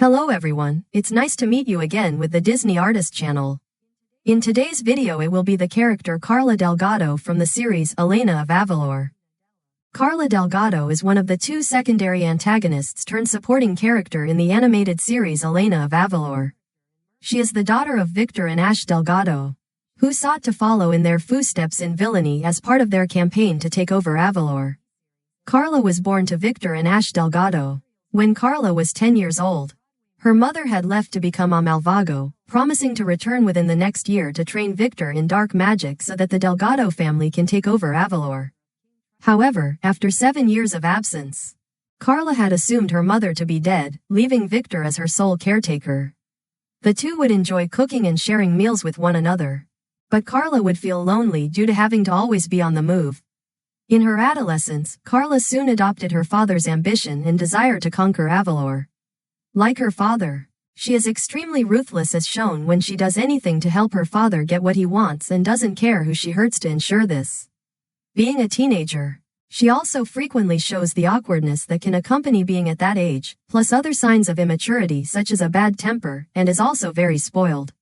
Hello everyone, it's nice to meet you again with the Disney Artist channel. In today's video it will be the character Carla Delgado from the series Elena of Avalor. Carla Delgado is one of the two secondary antagonists turned supporting character in the animated series Elena of Avalor. She is the daughter of Victor and Ash Delgado, who sought to follow in their footsteps in villainy as part of their campaign to take over Avalor. Carla was born to Victor and Ash Delgado. When Carla was 10 years old, her mother had left to become a Malvago, promising to return within the next year to train Victor in dark magic so that the Delgado family can take over Avalor. However, after 7 years of absence, Carla had assumed her mother to be dead, leaving Victor as her sole caretaker. The two would enjoy cooking and sharing meals with one another, but Carla would feel lonely due to having to always be on the move. In her adolescence, Carla soon adopted her father's ambition and desire to conquer Avalor. Like her father, she is extremely ruthless as shown when she does anything to help her father get what he wants and doesn't care who she hurts to ensure this. Being a teenager, she also frequently shows the awkwardness that can accompany being at that age, plus other signs of immaturity such as a bad temper, and is also very spoiled.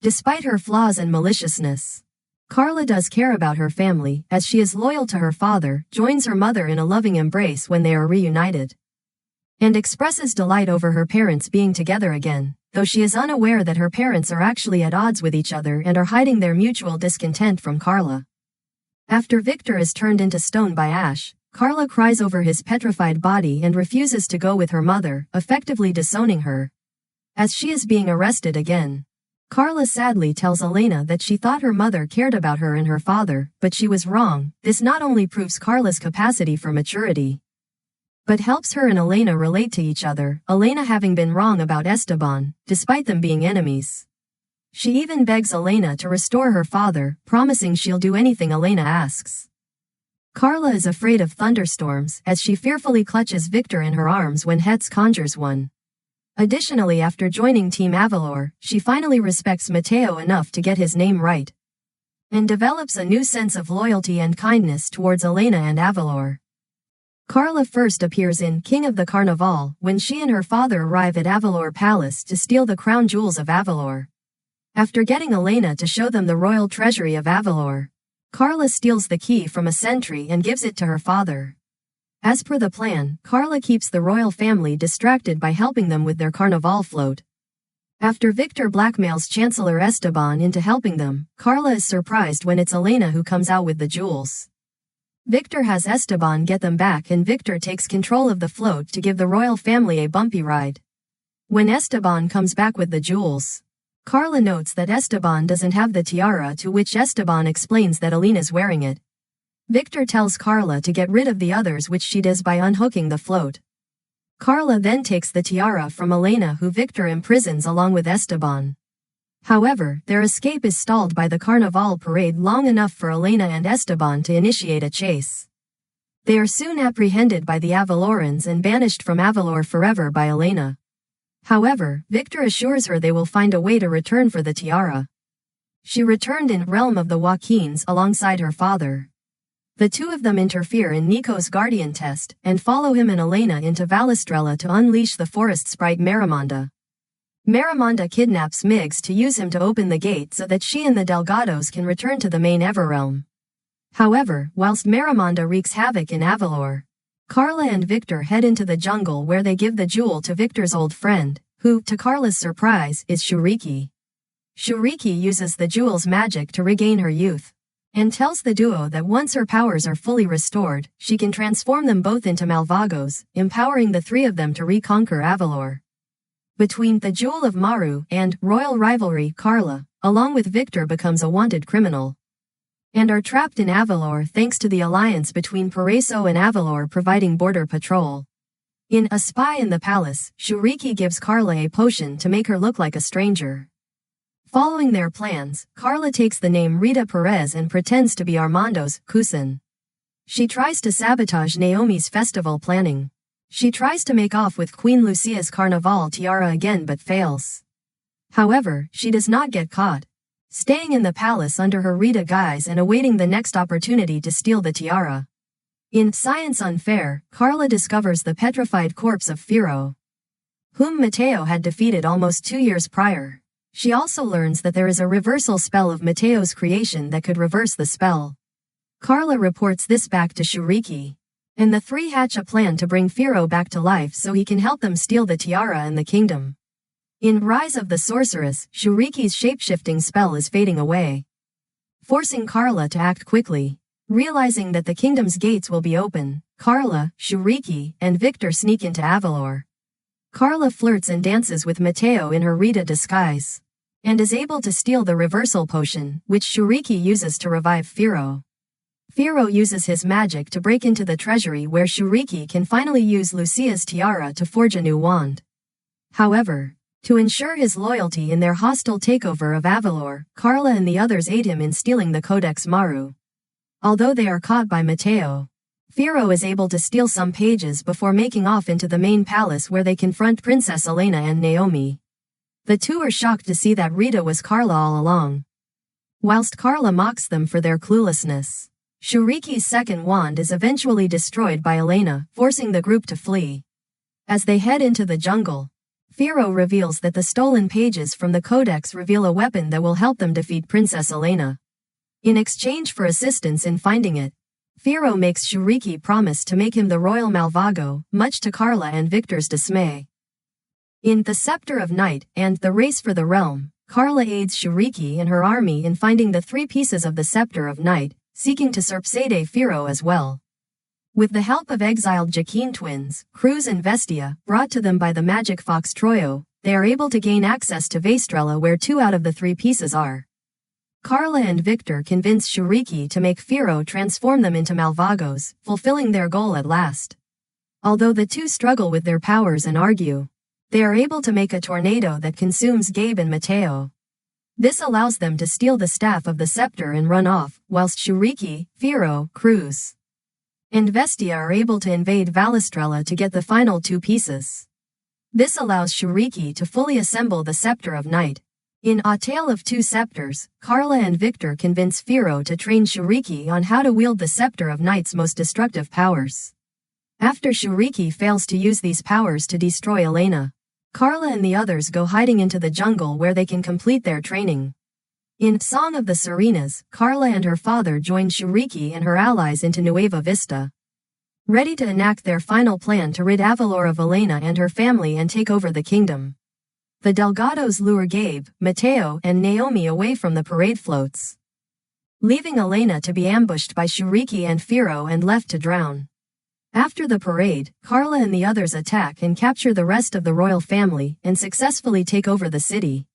Despite her flaws and maliciousness, Carla does care about her family, as she is loyal to her father, joins her mother in a loving embrace when they are reunited, and expresses delight over her parents being together again, though she is unaware that her parents are actually at odds with each other and are hiding their mutual discontent from Carla. After Victor is turned into stone by Ash, Carla cries over his petrified body and refuses to go with her mother, effectively disowning her. As she is being arrested again, Carla sadly tells Elena that she thought her mother cared about her and her father, but she was wrong. This not only proves Carla's capacity for maturity, but helps her and Elena relate to each other, Elena having been wrong about Esteban, despite them being enemies. She even begs Elena to restore her father, promising she'll do anything Elena asks. Carla is afraid of thunderstorms, as she fearfully clutches Victor in her arms when Hetz conjures one. Additionally, after joining Team Avalor, she finally respects Mateo enough to get his name right, and develops a new sense of loyalty and kindness towards Elena and Avalor. Carla first appears in King of the Carnival when she and her father arrive at Avalor Palace to steal the crown jewels of Avalor. After getting Elena to show them the royal treasury of Avalor, Carla steals the key from a sentry and gives it to her father. As per the plan, Carla keeps the royal family distracted by helping them with their carnival float. After Victor blackmails Chancellor Esteban into helping them, Carla is surprised when it's Elena who comes out with the jewels. Victor has Esteban get them back and Victor takes control of the float to give the royal family a bumpy ride. When Esteban comes back with the jewels, Carla notes that Esteban doesn't have the tiara, to which Esteban explains that Elena's wearing it. Victor tells Carla to get rid of the others, which she does by unhooking the float. Carla then takes the tiara from Elena, who Victor imprisons along with Esteban. However, their escape is stalled by the Carnival parade long enough for Elena and Esteban to initiate a chase. They are soon apprehended by the Avalorans and banished from Avalor forever by Elena. However, Victor assures her they will find a way to return for the tiara. She returned in Realm of the Joaquins alongside her father. The two of them interfere in Nico's guardian test and follow him and Elena into Valestrella to unleash the forest sprite Marimonda. Marimonda kidnaps Migs to use him to open the gate so that she and the Delgados can return to the main Everrealm. However, whilst Marimonda wreaks havoc in Avalor, Carla and Victor head into the jungle where they give the jewel to Victor's old friend, who, to Carla's surprise, is Shuriki. Shuriki uses the jewel's magic to regain her youth, and tells the duo that once her powers are fully restored, she can transform them both into Malvagos, empowering the three of them to reconquer Avalor. Between the Jewel of Maru and royal rivalry, Carla, along with Victor, becomes a wanted criminal and are trapped in Avalor thanks to the alliance between Paraiso and Avalor providing border patrol. In A Spy in the Palace, Shuriki gives Carla a potion to make her look like a stranger. Following their plans, Carla takes the name Rita Perez and pretends to be Armando's cousin. She tries to sabotage Naomi's festival planning. She tries to make off with Queen Lucia's carnival tiara again but fails. However, she does not get caught, staying in the palace under her Rita guise and awaiting the next opportunity to steal the tiara. In Science Unfair, Carla discovers the petrified corpse of Firo, whom Mateo had defeated almost 2 years prior. She also learns that there is a reversal spell of Mateo's creation that could reverse the spell. Carla reports this back to Shuriki, and the three hatch a plan to bring Firo back to life so he can help them steal the tiara and the kingdom. In Rise of the Sorceress, Shuriki's shapeshifting spell is fading away, forcing Carla to act quickly. Realizing that the kingdom's gates will be open, Carla, Shuriki, and Victor sneak into Avalor. Carla flirts and dances with Mateo in her Rita disguise, and is able to steal the reversal potion, which Shuriki uses to revive Firo. Firo uses his magic to break into the treasury where Shuriki can finally use Lucia's tiara to forge a new wand. However, to ensure his loyalty in their hostile takeover of Avalor, Carla and the others aid him in stealing the Codex Maru. Although they are caught by Mateo, Firo is able to steal some pages before making off into the main palace where they confront Princess Elena and Naomi. The two are shocked to see that Rita was Carla all along, whilst Carla mocks them for their cluelessness. Shuriki's second wand is eventually destroyed by Elena, forcing the group to flee. As they head into the jungle, Firo reveals that the stolen pages from the Codex reveal a weapon that will help them defeat Princess Elena. In exchange for assistance in finding it, Firo makes Shuriki promise to make him the Royal Malvago, much to Carla and Victor's dismay. In The Scepter of Night and The Race for the Realm, Carla aids Shuriki and her army in finding the 3 pieces of the Scepter of Night, seeking to surpsade Firo as well. With the help of exiled Jaquin twins, Cruz and Vestia, brought to them by the magic fox Troyo, they are able to gain access to Vestrella where 2 out of the 3 pieces are. Carla and Victor convince Shuriki to make Firo transform them into Malvagos, fulfilling their goal at last. Although the two struggle with their powers and argue, they are able to make a tornado that consumes Gabe and Mateo. This allows them to steal the staff of the scepter and run off, whilst Shuriki, Firo, Cruz, and Vestia are able to invade Valestrella to get the final 2 pieces. This allows Shuriki to fully assemble the Scepter of Night. In A Tale of Two Scepters, Carla and Victor convince Firo to train Shuriki on how to wield the Scepter of Night's most destructive powers. After Shuriki fails to use these powers to destroy Elena, Carla and the others go hiding into the jungle where they can complete their training. In Song of the Serenas, Carla and her father join Shuriki and her allies into Nueva Vista, ready to enact their final plan to rid Avalor of Elena and her family and take over the kingdom. The Delgados lure Gabe, Mateo, and Naomi away from the parade floats, leaving Elena to be ambushed by Shuriki and Firo and left to drown. After the parade, Carla and the others attack and capture the rest of the royal family and successfully take over the city.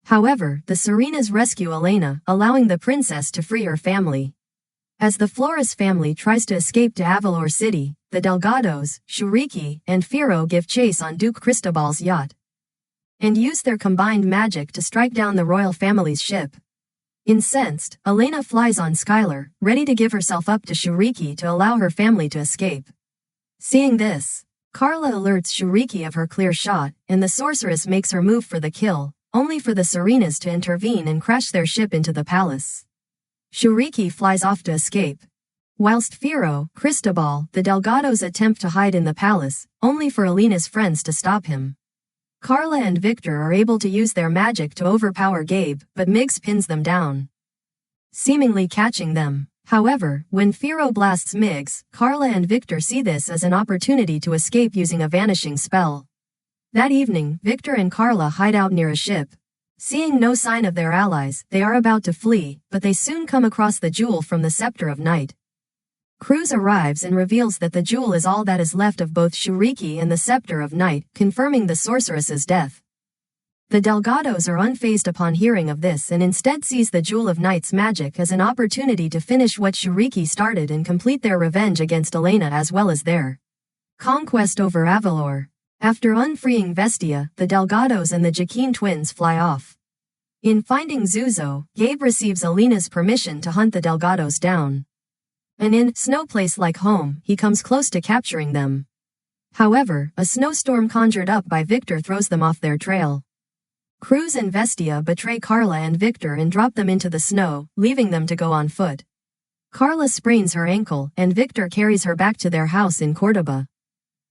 However, the Serenas rescue Elena, allowing the princess to free her family. As the Flores family tries to escape to Avalor City, the Delgados, Shuriki, and Firo give chase on Duke Cristobal's yacht and use their combined magic to strike down the royal family's ship. Incensed, Elena flies on Skylar, ready to give herself up to Shuriki to allow her family to escape. Seeing this, Carla alerts Shuriki of her clear shot, and the sorceress makes her move for the kill, only for the Serenas to intervene and crash their ship into the palace. Shuriki flies off to escape, whilst Firo, Cristobal, the Delgados attempt to hide in the palace, only for Elena's friends to stop him. Carla and Victor are able to use their magic to overpower Gabe, but Miggs pins them down, seemingly catching them. However, when Firo blasts Miggs, Carla and Victor see this as an opportunity to escape using a vanishing spell. That evening, Victor and Carla hide out near a ship. Seeing no sign of their allies, they are about to flee, but they soon come across the jewel from the Scepter of Night. Cruz arrives and reveals that the jewel is all that is left of both Shuriki and the Scepter of Night, confirming the sorceress's death. The Delgados are unfazed upon hearing of this and instead sees the Jewel of Night's magic as an opportunity to finish what Shuriki started and complete their revenge against Elena as well as their conquest over Avalor. After unfreeing Vestia, the Delgados and the Jaquin twins fly off. In finding Zuzo, Gabe receives Elena's permission to hunt the Delgados down. And in No Place Like Home, he comes close to capturing them. However, a snowstorm conjured up by Victor throws them off their trail. Cruz and Vestia betray Carla and Victor and drop them into the snow, leaving them to go on foot. Carla sprains her ankle, and Victor carries her back to their house in Cordoba.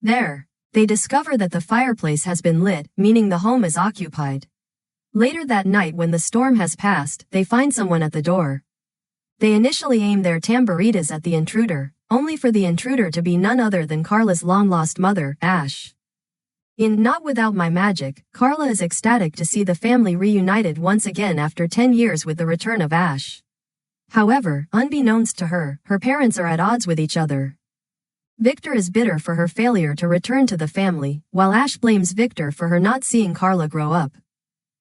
There, they discover that the fireplace has been lit, meaning the home is occupied. Later that night, when the storm has passed, they find someone at the door. They initially aim their tamburitas at the intruder, only for the intruder to be none other than Carla's long-lost mother, Ash. In Not Without My Magic, Carla is ecstatic to see the family reunited once again after 10 years with the return of Ash. However, unbeknownst to her, her parents are at odds with each other. Victor is bitter for her failure to return to the family, while Ash blames Victor for her not seeing Carla grow up.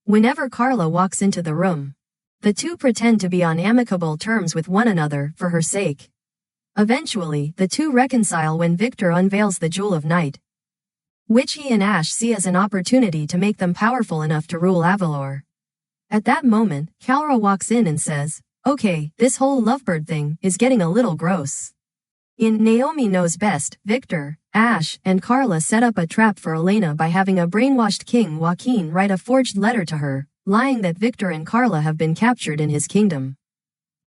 Whenever Carla walks into the room, the two pretend to be on amicable terms with one another for her sake. Eventually, the two reconcile when Victor unveils the Jewel of Night, which he and Ash see as an opportunity to make them powerful enough to rule Avalor. At that moment, Calra walks in and says, "Okay, this whole lovebird thing is getting a little gross." In Naomi Knows Best, Victor, Ash, and Carla set up a trap for Elena by having a brainwashed King Joaquin write a forged letter to her, lying that Victor and Carla have been captured in his kingdom.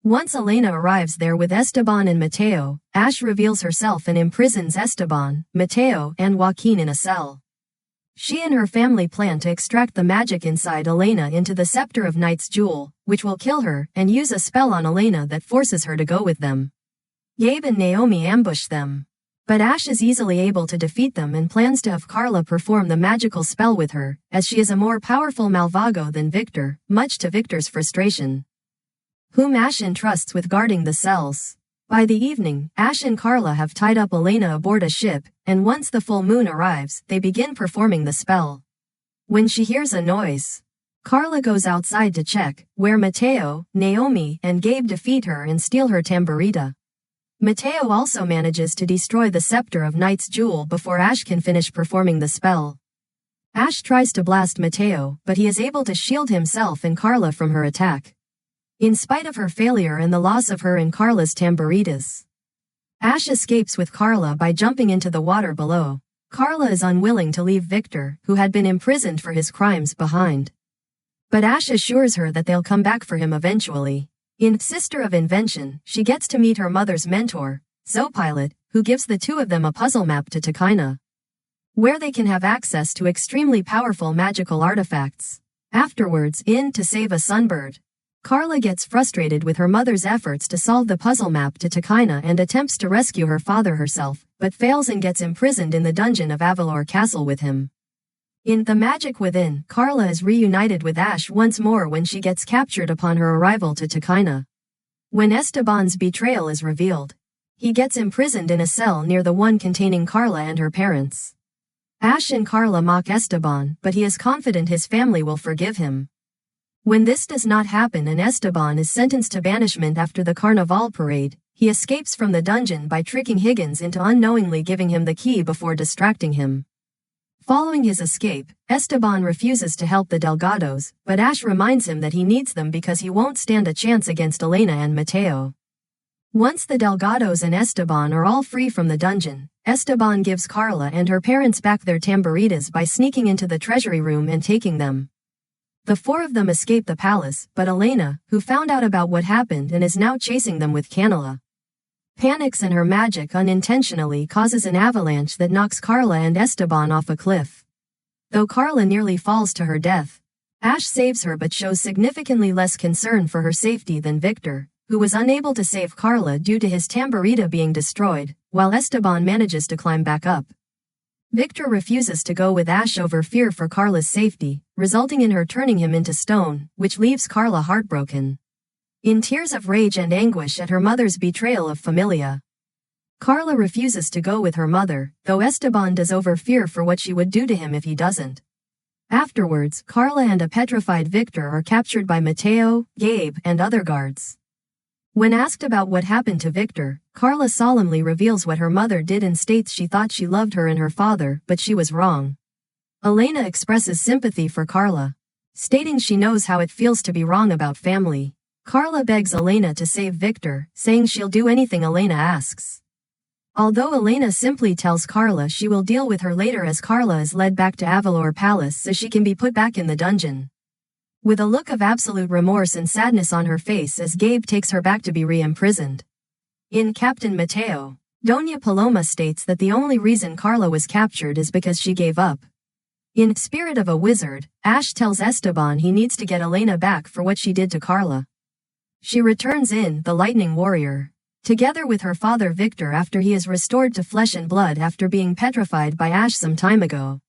Once Elena arrives there with Esteban and Mateo, Ash reveals herself and imprisons Esteban, Mateo, and Joaquin in a cell. She and her family plan to extract the magic inside Elena into the Scepter of Night's jewel, which will kill her, and use a spell on Elena that forces her to go with them. Gabe and Naomi ambush them. But Ash is easily able to defeat them and plans to have Carla perform the magical spell with her, as she is a more powerful Malvago than Victor, much to Victor's frustration, whom Ash entrusts with guarding the cells. By the evening, Ash and Carla have tied up Elena aboard a ship, and once the full moon arrives, they begin performing the spell. When she hears a noise, Carla goes outside to check, where Mateo, Naomi, and Gabe defeat her and steal her tamburita. Mateo also manages to destroy the Scepter of Night's jewel before Ash can finish performing the spell. Ash tries to blast Mateo, but he is able to shield himself and Carla from her attack, in spite of her failure and the loss of her and Carla's tamburitas. Ash escapes with Carla by jumping into the water below. Carla is unwilling to leave Victor, who had been imprisoned for his crimes, behind. But Ash assures her that they'll come back for him eventually. In Sister of Invention, she gets to meet her mother's mentor, Zopilot, who gives the two of them a puzzle map to Takaina, where they can have access to extremely powerful magical artifacts. Afterwards, in To Save a Sunbird, Carla gets frustrated with her mother's efforts to solve the puzzle map to Takaina and attempts to rescue her father herself, but fails and gets imprisoned in the dungeon of Avalor Castle with him. In The Magic Within, Carla is reunited with Ash once more when she gets captured upon her arrival to Takaina. When Esteban's betrayal is revealed, he gets imprisoned in a cell near the one containing Carla and her parents. Ash and Carla mock Esteban, but he is confident his family will forgive him. When this does not happen and Esteban is sentenced to banishment after the Carnival parade, he escapes from the dungeon by tricking Higgins into unknowingly giving him the key before distracting him. Following his escape, Esteban refuses to help the Delgados, but Ash reminds him that he needs them because he won't stand a chance against Elena and Mateo. Once the Delgados and Esteban are all free from the dungeon, Esteban gives Carla and her parents back their tamburitas by sneaking into the treasury room and taking them. The four of them escape the palace, but Elena, who found out about what happened and is now chasing them with Canela, panics and her magic unintentionally causes an avalanche that knocks Carla and Esteban off a cliff. Though Carla nearly falls to her death, Ash saves her but shows significantly less concern for her safety than Victor, who was unable to save Carla due to his tamburita being destroyed, while Esteban manages to climb back up. Victor refuses to go with Ash over fear for Carla's safety, resulting in her turning him into stone, which leaves Carla heartbroken. In tears of rage and anguish at her mother's betrayal of Familia, Carla refuses to go with her mother, though Esteban does over fear for what she would do to him if he doesn't. Afterwards, Carla and a petrified Victor are captured by Mateo, Gabe, and other guards. When asked about what happened to Victor, Carla solemnly reveals what her mother did and states she thought she loved her and her father, but she was wrong. Elena expresses sympathy for Carla, stating she knows how it feels to be wrong about family. Carla begs Elena to save Victor, saying she'll do anything Elena asks. Although Elena simply tells Carla she will deal with her later, as Carla is led back to Avalor Palace so she can be put back in the dungeon. With a look of absolute remorse and sadness on her face as Gabe takes her back to be re-imprisoned. In Captain Mateo, Doña Paloma states that the only reason Carla was captured is because she gave up. In Spirit of a Wizard, Ash tells Esteban he needs to get Elena back for what she did to Carla. She returns in The Lightning Warrior, together with her father Victor after he is restored to flesh and blood after being petrified by Ash some time ago.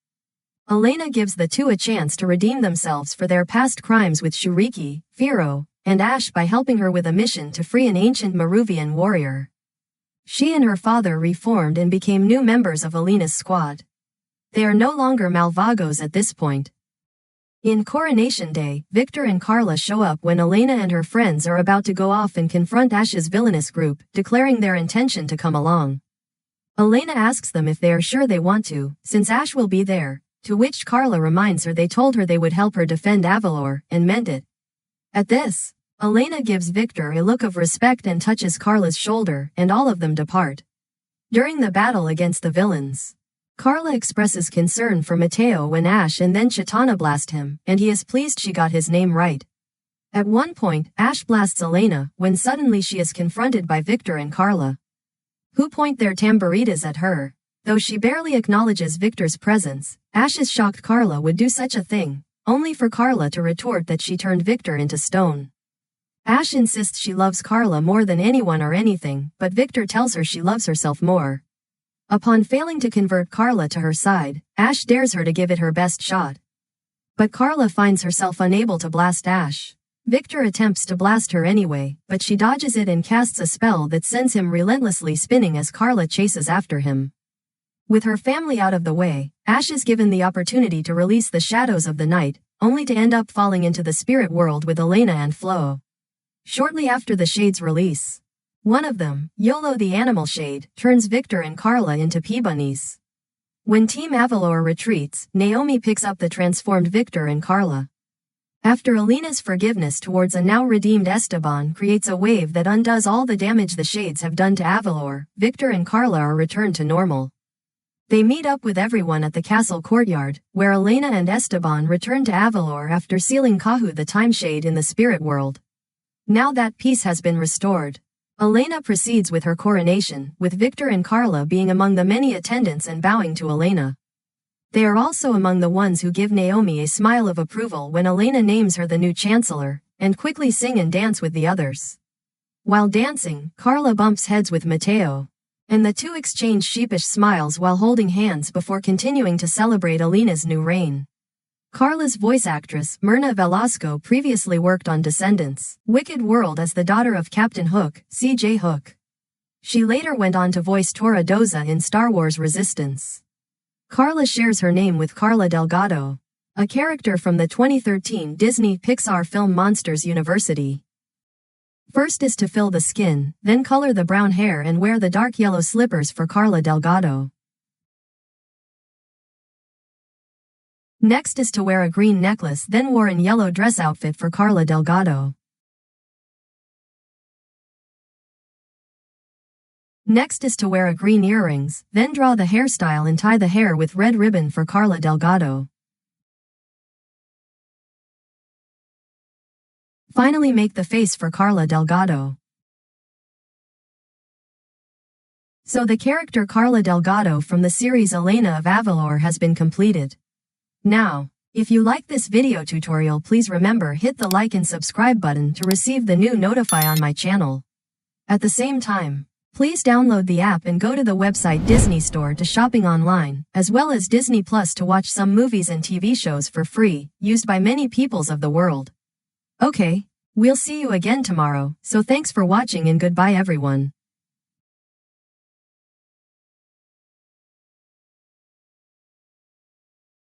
Elena gives the two a chance to redeem themselves for their past crimes with Shuriki, Firo, and Ash by helping her with a mission to free an ancient Maruvian warrior. She and her father reformed and became new members of Elena's squad. They are no longer Malvagos at this point. In Coronation Day, Victor and Carla show up when Elena and her friends are about to go off and confront Ash's villainous group, declaring their intention to come along. Elena asks them if they are sure they want to, since Ash will be there, to which Carla reminds her they told her they would help her defend Avalor, and meant it. At this, Elena gives Victor a look of respect and touches Carla's shoulder, and all of them depart. During the battle against the villains, Carla expresses concern for Mateo when Ash and then Chitana blast him, and he is pleased she got his name right. At one point, Ash blasts Elena, when suddenly she is confronted by Victor and Carla, who point their tamburitas at her. Though she barely acknowledges Victor's presence, Ash is shocked Carla would do such a thing, only for Carla to retort that she turned Victor into stone. Ash insists she loves Carla more than anyone or anything, but Victor tells her she loves herself more. Upon failing to convert Carla to her side, Ash dares her to give it her best shot. But Carla finds herself unable to blast Ash. Victor attempts to blast her anyway, but she dodges it and casts a spell that sends him relentlessly spinning as Carla chases after him. With her family out of the way, Ash is given the opportunity to release the shadows of the night, only to end up falling into the spirit world with Elena and Flo. Shortly after the Shades' release, one of them, Yolo the Animal Shade, turns Victor and Carla into pea bunnies. When Team Avalor retreats, Naomi picks up the transformed Victor and Carla. After Elena's forgiveness towards a now redeemed Esteban creates a wave that undoes all the damage the Shades have done to Avalor, Victor and Carla are returned to normal. They meet up with everyone at the castle courtyard, where Elena and Esteban return to Avalor after sealing Kahu the Time Shade in the spirit world. Now that peace has been restored, Elena proceeds with her coronation, with Victor and Carla being among the many attendants and bowing to Elena. They are also among the ones who give Naomi a smile of approval when Elena names her the new chancellor, and quickly sing and dance with the others. While dancing, Carla bumps heads with Mateo, and the two exchange sheepish smiles while holding hands before continuing to celebrate Elena's new reign. Carla's voice actress, Myrna Velasco, previously worked on Descendants, Wicked World as the daughter of Captain Hook, C.J. Hook. She later went on to voice Tora Doza in Star Wars Resistance. Carla shares her name with Carla Delgado, a character from the 2013 Disney Pixar film Monsters University. First is to fill the skin, then color the brown hair and wear the dark yellow slippers for Carla Delgado. Next is to wear a green necklace, then wore in yellow dress outfit for Carla Delgado. Next is to wear a green earrings, then draw the hairstyle and tie the hair with red ribbon for Carla Delgado. Finally make the face for Carla Delgado. So the character Carla Delgado from the series Elena of Avalor has been completed. Now, if you like this video tutorial, please remember hit the like and subscribe button to receive the new notify on my channel. At the same time, please download the app and go to the website DisneyStore to shopping online, as well as Disney Plus to watch some movies and TV shows for free, used by many peoples of the world. Okay, we'll see you again tomorrow, so thanks for watching and goodbye everyone.